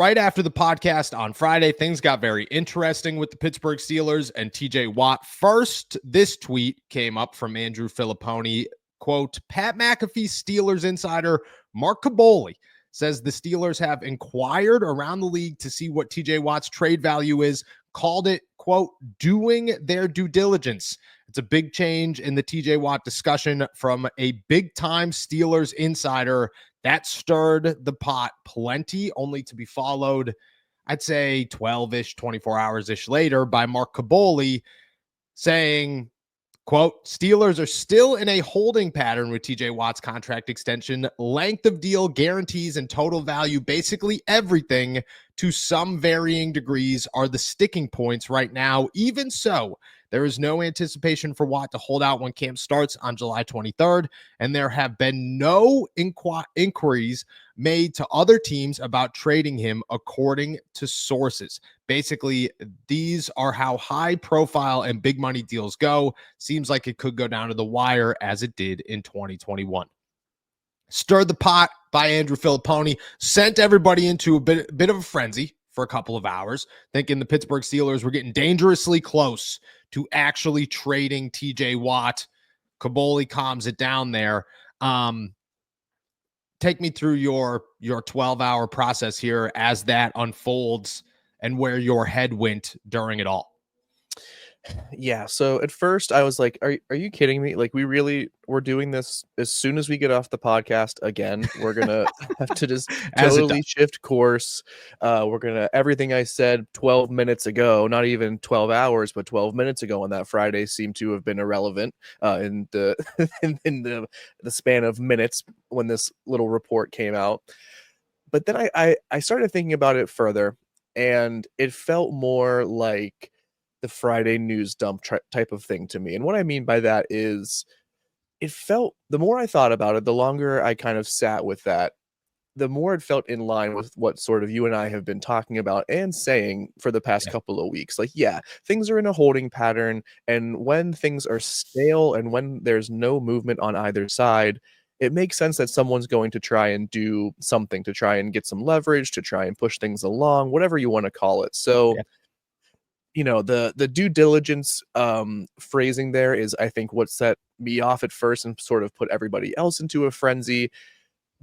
Right after the podcast on Friday, things got very interesting with the Pittsburgh Steelers and TJ Watt. First, this tweet came up from Andrew Filipponi. Quote, Pat McAfee Steelers insider Mark Kaboly says the Steelers have inquired around the league to see what TJ Watt's trade value is, called it, quote, doing their due diligence. It's a big change in the TJ Watt discussion from a big-time Steelers insider. That stirred the pot plenty, only to be followed, I'd say 12-ish, 24 hours-ish later by Mark Kaboly saying, quote, Steelers are still in a holding pattern with TJ Watt's contract extension, length of deal, guarantees, and total value. Basically everything to some varying degrees are the sticking points right now. Even so, there is no anticipation for Watt to hold out when camp starts on July 23rd, and there have been no inquiries made to other teams about trading him, according to sources. Basically, these are how high profile and big money deals go. Seems like it could go down to the wire as it did in 2021. Stirred the pot by Andrew Filipponi, sent everybody into a bit of a frenzy for a couple of hours, thinking the Pittsburgh Steelers were getting dangerously close to actually trading TJ Watt. Kaboly calms it down there. Take me through your 12-hour process here as that unfolds and where your head went during it all. Yeah, so at first I was like, are you kidding me? Like, we're doing this as soon as we get off the podcast again. We're gonna have to just totally shift course. We're gonna everything I said 12 minutes ago, not even 12 hours, but 12 minutes ago on that Friday seemed to have been irrelevant in the in the span of minutes when this little report came out. But then I started thinking about it further, and it felt more like the Friday news dump type of thing to me. And what I mean by that is it felt, the more I thought about it, the longer I kind of sat with that, the more it felt in line with what sort of you and I have been talking about and saying for the past couple of weeks. Like, yeah, things are in a holding pattern. And when things are stale and when there's no movement on either side, it makes sense that someone's going to try and do something to try and get some leverage, to try and push things along, whatever you want to call it. So, you know, the due diligence phrasing there is, I think, what set me off at first and sort of put everybody else into a frenzy.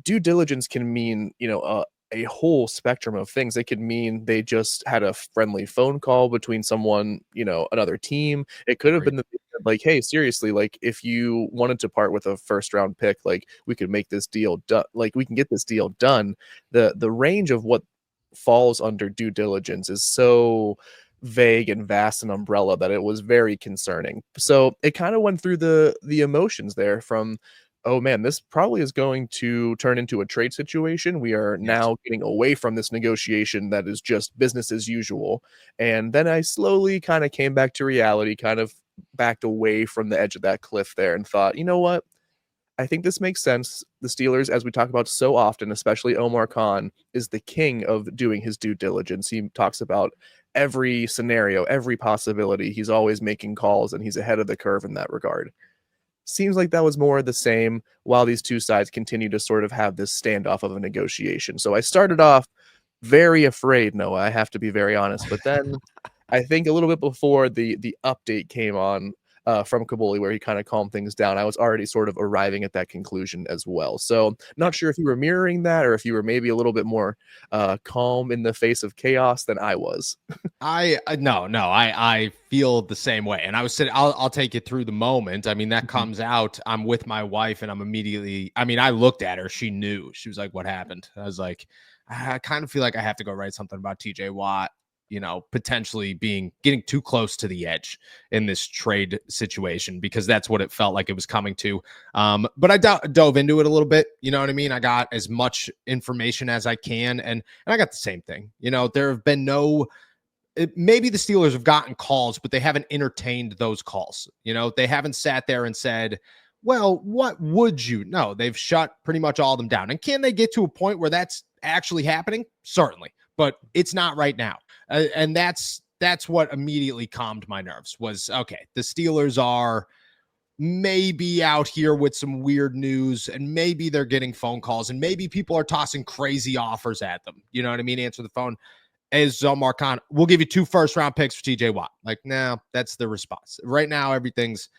Due diligence can mean, you know, a whole spectrum of things. It could mean they just had a friendly phone call between someone, you know, another team. It could have been like, hey, seriously, like, if you wanted to part with a first round pick, like, we could make this deal done. Like, we can get this deal done. The range of what falls under due diligence is so vague and vast and umbrella that it was very concerning. So it kind of went through the emotions there from, oh man, this probably is going to turn into a trade situation. We are now getting away from this negotiation that is just business as usual. And then I slowly kind of came back to reality, kind of backed away from the edge of that cliff there and thought, you know what? I think this makes sense. The Steelers, as we talk about so often, especially Omar Khan, is the king of doing his due diligence. He talks about every scenario, every possibility. He's always making calls, and he's ahead of the curve in that regard. Seems like that was more of the same while these two sides continue to sort of have this standoff of a negotiation. So I started off very afraid, Noah, I have to be very honest. But then I think a little bit before the update came on from Kaboly, where he kind of calmed things down, I was already sort of arriving at that conclusion as well. So not sure if you were mirroring that or if you were maybe a little bit more calm in the face of chaos than I was. I feel the same way. And I was saying, I'll take you through the moment. I mean, that comes out, I'm with my wife and I'm immediately, I mean, I looked at her, she knew. She was like, what happened? I was like, I kind of feel like I have to go write something about TJ Watt, you know, potentially getting too close to the edge in this trade situation, because that's what it felt like it was coming to. But I dove into it a little bit. You know what I mean? I got as much information as I can. And I got the same thing. You know, there have been maybe the Steelers have gotten calls, but they haven't entertained those calls. You know, they haven't sat there and said, well, what would you? No, they've shut pretty much all of them down. And can they get to a point where that's actually happening? Certainly, but it's not right now. And that's what immediately calmed my nerves was, okay, the Steelers are maybe out here with some weird news, and maybe they're getting phone calls, and maybe people are tossing crazy offers at them. You know what I mean? Answer the phone. As Omar Khan, we'll give you 2 first-round picks for TJ Watt. Like, no, that's the response. Right now, everything's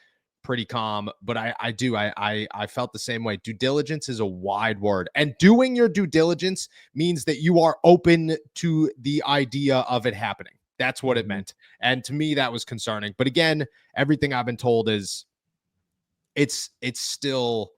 pretty calm, but I felt the same way. Due diligence is a wide word, and doing your due diligence means that you are open to the idea of it happening. That's what it meant. And to me, that was concerning. But again, everything I've been told is it's still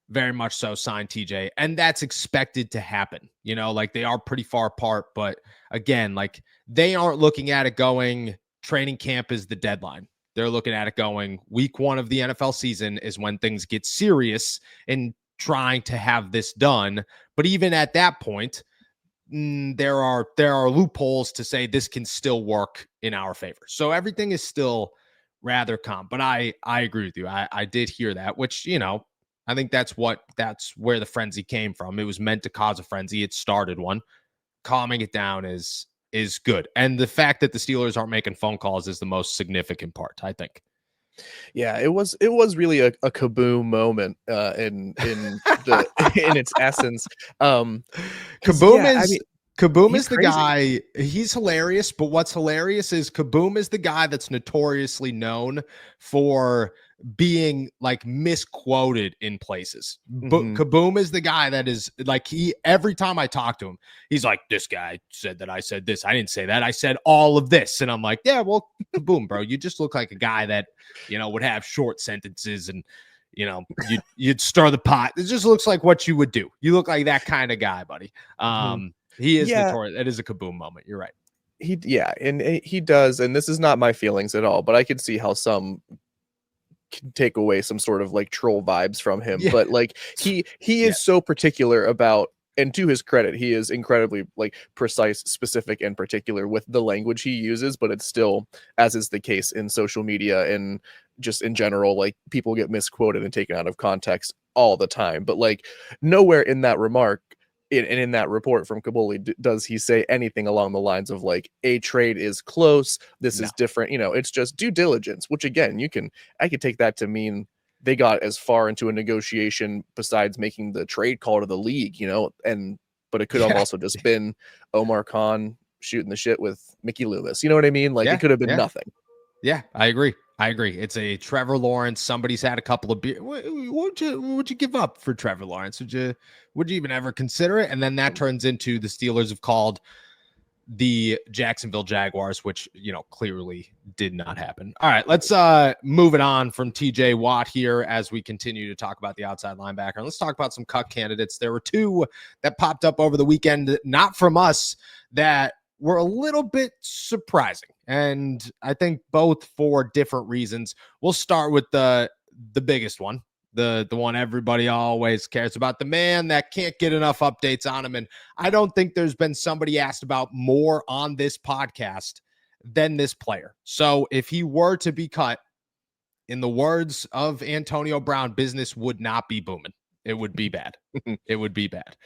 very much so signed TJ, and that's expected to happen. You know, like they are pretty far apart, but again, like they aren't looking at it going training camp is the deadline. They're looking at it going week 1 of the NFL season is when things get serious and trying to have this done. But even at that point, there are loopholes to say this can still work in our favor. So everything is still rather calm. But I agree with you. I did hear that, which, you know, I think that's where the frenzy came from. It was meant to cause a frenzy. It started one. Calming it down is good. And the fact that the Steelers aren't making phone calls is the most significant part, I think. Yeah, it was really a kaboom moment in in its essence. Kaboom is the guy. He's hilarious, but what's hilarious is Kaboom is the guy that's notoriously known for being like misquoted in places. But Kaboom is the guy that is like, every time I talk to him, he's like, this guy said that I said this. I didn't say that. I said all of this. And I'm like, yeah, well, Kaboom, bro, you just look like a guy that, you know, would have short sentences and, you know, you'd stir the pot. It just looks like what you would do. You look like that kind of guy, buddy. He is notorious. It is a Kaboom moment. You're right. He does. And this is not my feelings at all, but I could see how some can take away some sort of like troll vibes from him. But like he is so particular about, and to his credit, he is incredibly like precise, specific, and particular with the language he uses, but it's still, as is the case in social media and just in general, like people get misquoted and taken out of context all the time. But like nowhere in that remark and in that report from Kaboly does he say anything along the lines of like a trade is close, this is different. You know, it's just due diligence, which again, I could take that to mean they got as far into a negotiation besides making the trade call to the league, you know, but it could have also just been Omar Khan shooting the shit with Mickey Loomis. You know what I mean? Like it could have been nothing. Yeah, I agree. It's a Trevor Lawrence. Somebody's had a couple of beers. What would you give up for Trevor Lawrence? Would you even ever consider it? And then that turns into the Steelers have called the Jacksonville Jaguars, which, you know, clearly did not happen. All right, let's move it on from TJ Watt here as we continue to talk about the outside linebacker. And let's talk about some cut candidates. There were 2 that popped up over the weekend, not from us, that were a little bit surprising. And I think both for different reasons. We'll start with the biggest one, the one everybody always cares about, the man that can't get enough updates on him. And I don't think there's been somebody asked about more on this podcast than this player. So if he were to be cut, in the words of Antonio Brown, business would not be booming. It would be bad. It would be bad.